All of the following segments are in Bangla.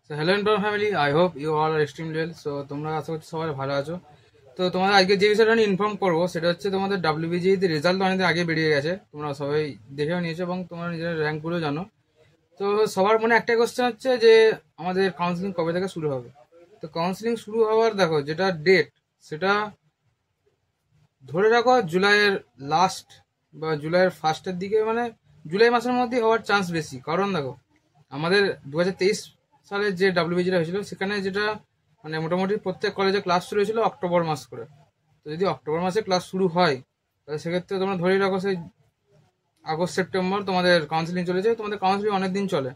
So hello enter family, I hope you all are extremely well. So তোমরা আশা করছি সবাই ভালো আছো। তো তোমাদের আজকে যে বিষয়টা নিয়ে ইনফর্ম করবো সেটা হচ্ছে তোমাদের ডাব্লিউবিজিতে রেজাল্ট অনেকদিন আগে বেরিয়ে গেছে, তোমরা সবাই দেখেও নিয়েছো এবং তোমরা নিজের র্যাঙ্কগুলো জানো। তো সবার মনে একটা কোশ্চেন হচ্ছে যে আমাদের কাউন্সিলিং কবে থেকে শুরু হবে। তো কাউন্সিলিং শুরু হওয়ার দেখো যেটা ডেট, সেটা ধরে রাখো জুলাইয়ের লাস্ট বা জুলাইয়ের ফার্স্টের দিকে, মানে জুলাই মাসের মধ্যেই হওয়ার চান্স বেশি। কারণ দেখো আমাদের 2023 সালে যে ডাব্লিউবিজিটা হয়েছিল সেখানে যেটা মানে মোটামুটি প্রত্যেক কলেজে ক্লাস শুরু হয়েছিল অক্টোবর মাস করে। তো যদি অক্টোবর মাসে ক্লাস শুরু হয় তাহলে সেক্ষেত্রে তোমরা ধরেই রাখো সেই আগস্ট সেপ্টেম্বর তোমাদের কাউন্সিলিং চলেছে। তোমাদের কাউন্সিলিং অনেক দিন চলে,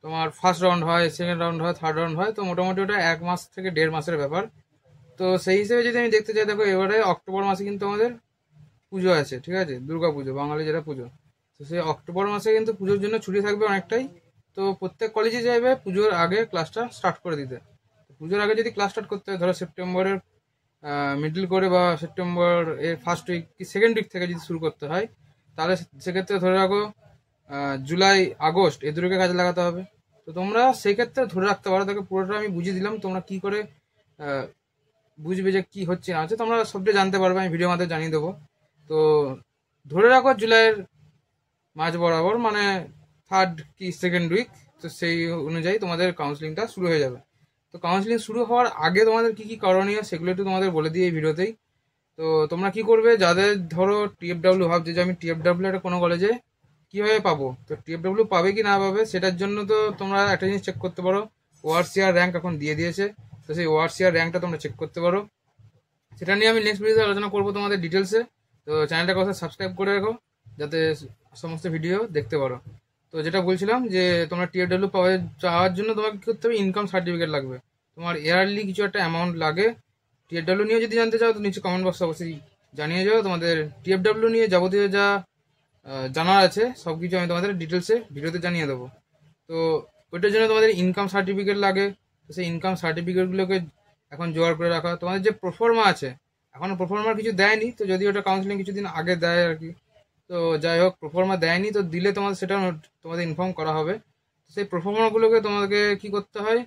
তোমার ফার্স্ট রাউন্ড হয়, সেকেন্ড রাউন্ড হয়, থার্ড রাউন্ড হয়। তো মোটামুটি ওটা 1 মাস থেকে 1.5 মাসের ব্যাপার। তো সেই হিসেবে যদি আমি দেখতে চাই, দেখো এবারে অক্টোবর মাসে কিন্তু আমাদের পুজো আছে, ঠিক আছে, দুর্গা পুজো, বাঙালি যেটা পুজো। তো সেই অক্টোবর মাসে কিন্তু পুজোর জন্য ছুটি থাকবে অনেকটাই। তো প্রত্যেক কলেজে চাইবে পুজোর আগে ক্লাসটা স্টার্ট করে দিতে। পুজোর আগে যদি ক্লাস স্টার্ট করতে হয়, ধরো সেপ্টেম্বরের মিডল করে বা সেপ্টেম্বর এর ফার্স্ট উইক কি সেকেন্ড উইক থেকে যদি শুরু করতে হয়, তাহলে সেক্ষেত্রে ধরে রাখো জুলাই আগস্ট এই দুটোকে কাজে লাগাতে হবে। তো তোমরা সেক্ষেত্রে ধরে রাখতে পারো। দেখো পুরোটা আমি বুঝিয়ে দিলাম, তোমরা কি করে আহ, বুঝবে যে কি হচ্ছে না হচ্ছে, তোমরা সবটাই জানতে পারবে, আমি ভিডিওর মাধ্যমে জানিয়ে দেবো। তো ধরে রাখো জুলাইয়ের মাঝ বরাবর, মানে থার্ড কি সেকেন্ড উইক, তো সেই অনুযায়ী তোমাদের কাউন্সিলিংটা শুরু হয়ে যাবে। তো কাউন্সিলিং শুরু হওয়ার আগে তোমাদের কি কি করণীয় সেগুলো একটু তোমাদের বলে দিই এই ভিডিওতেই। তো তোমরা কি করবে, যাদের ধরো টিএফডাব্লিউ ভাবছে যে আমি টিএফডাব্লিউ একটা কোনো কলেজে কিভাবে পাবো, তো টিএফডাব্লিউ পাবে কি না পাবে সেটার জন্য তো তোমরা একটা জিনিস চেক করতে পারো। ওআরসিআর র্যাঙ্ক এখন দিয়ে দিয়েছে, তো সেই ওআরসিআর র্যাঙ্কটা তোমরা চেক করতে পারো। সেটা নিয়ে আমি নেক্সট ভিডিওতে আলোচনা করবো তোমাদের ডিটেলসে। তো চ্যানেলটাকে অবশ্যই সাবস্ক্রাইব করে রাখো যাতে সমস্ত ভিডিও দেখতে পারো। তো যেটা বলছিলাম যে তোমরা টিএফডাব্লিউ পাওয়া যাওয়ার জন্য তোমাকে কি করতে হবে, ইনকাম সার্টিফিকেট লাগবে, তোমার ইয়ারলি কিছু একটা অ্যামাউন্ট লাগে। টিএফডাব্লিউ নিয়ে যদি জানতে চাও তো নিচে কমেন্ট বক্সে অবশ্যই জানিয়ে যাও। তোমাদের টিএফডাব্লিউ নিয়ে যাবতীয় যা জানার আছে সব কিছু আমি তোমাদের ডিটেলসে ভিডিওতে জানিয়ে দেবো। তো ওইটার জন্য তোমাদের ইনকাম সার্টিফিকেট লাগে। তো সেই ইনকাম সার্টিফিকেটগুলোকে এখন জোগাড় করে রাখা। তোমাদের যে প্রোফর্মা আছে, এখনো প্রোফর্মার কিছু দেয়নি, তো যদি ওটা কাউন্সিলিং কিছুদিন আগে দেয় আর কি। তো যাই হোক, প্রোফর্মা দেয়নি, তো দিলে তোমাদের সেটা তোমাদের ইনফর্ম করা হবে। সেই প্রোফর্মাগুলোকে তোমাদেরকে কি করতে হয়,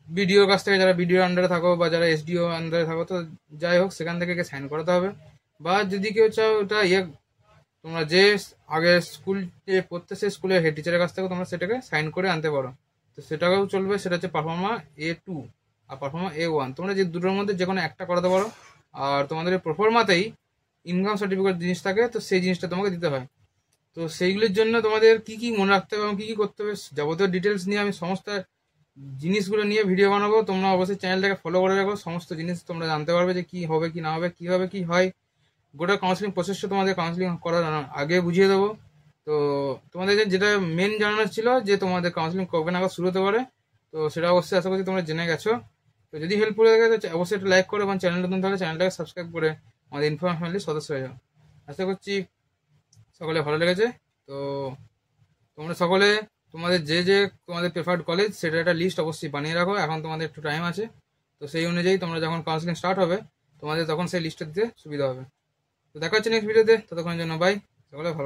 বিডিওর কাছ থেকে, যারা বিডিওর আন্ডারে থাকো বা যারা এসডিও আন্ডারে থাকো, তো যাই হোক সেখান থেকে সাইন করাতে হবে। বা যদি কেউ চাও ওটা তোমরা যে আগে স্কুল যে পড়তে সেই স্কুলের হেড টিচারের কাছ থেকে তোমরা সেটাকে সাইন করে আনতে পারো। তো সেটাকেও চলবে। সেটা হচ্ছে পারফর্মা A2 আর পারফর্মা A1, তোমরা যে দুটোর মধ্যে যে কোনো একটা করাতে পারো। আর তোমাদের এই প্রোফর্মাতেই ইনকাম সার্টিফিকেট জিনিস থাকে, তো সেই জিনিসটা তোমাকে দিতে হয়। তো সেইগুলির জন্য তোমাদের কি কি মনে রাখতে হবে এবং কি কি করতে হবে যাবতীয় ডিটেলস নিয়ে আমি সমস্ত জিনিসগুলো নিয়ে ভিডিও বানাবো। তোমরা অবশ্যই চ্যানেলটাকে ফলো করে রাখো, সমস্ত জিনিস তোমরা জানতে পারবে যে কি হবে কি না হবে, কিভাবে কি হয়। গোটা কাউন্সিলিং প্রসেসটা তোমাদের কাউন্সিলিং করার আগে বুঝিয়ে দেবো। তো তোমাদের যেটা মেন জানানোর ছিল যে তোমাদের কাউন্সিলিং কবে নাগাদ শুরু হতে পারে, তো সেটা অবশ্যই আশা করছি তোমরা জেনে গেছো। তো যদি হেল্পফুল হয়ে গেছে অবশ্যই একটা লাইক করো এবং চ্যানেল নতুন তাহলে চ্যানেলটাকে সাবস্ক্রাইব করে আমাদের ইনফর্ম ফ্যামিলির সদস্য হয়ে যাও। আশা করছি সকলে ভালো লেগেছে। তো তোমরা সকলে তোমাদের যে যে তোমাদের প্রেফার্ড কলেজ সেটা একটা লিস্ট অবশ্যই বানিয়ে রাখো, এখন তোমাদের একটু টাইম আছে। তো সেই অনুযায়ী তোমরা যখন কাউন্সিলিং স্টার্ট হবে তোমাদের তখন সেই লিস্টটা দিতে সুবিধা হবে। তো দেখা হচ্ছে নেক্সট ভিডিওতে, ততক্ষণের জন্য বাই, সকলে ভালো।